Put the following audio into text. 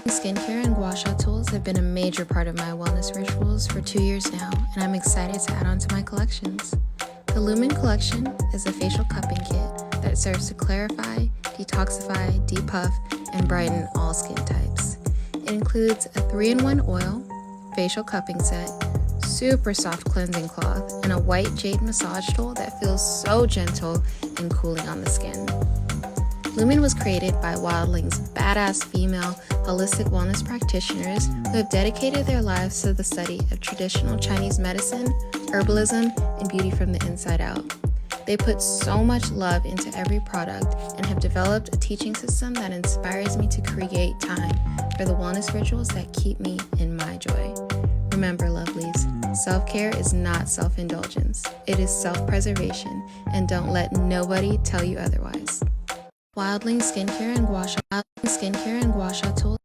Skincare and gua sha tools have been a major part of my wellness rituals for 2 years now, and I'm excited to add on to my collections. The Lumin Collection is a facial cupping kit that serves to clarify, detoxify, depuff, and brighten all skin types. It includes a 3-in-1 oil, facial cupping set, super soft cleansing cloth, and a white jade massage tool that feels so gentle and cooling on the skin. Lumin was created by Wildling's badass female holistic wellness practitioners who have dedicated their lives to the study of traditional Chinese medicine, herbalism, and beauty from the inside out. They put so much love into every product and have developed a teaching system that inspires me to create time for the wellness rituals that keep me in my joy. Remember, lovelies, self-care is not self-indulgence. It is self-preservation, and don't let nobody tell you otherwise. Wildling skincare and gua sha tools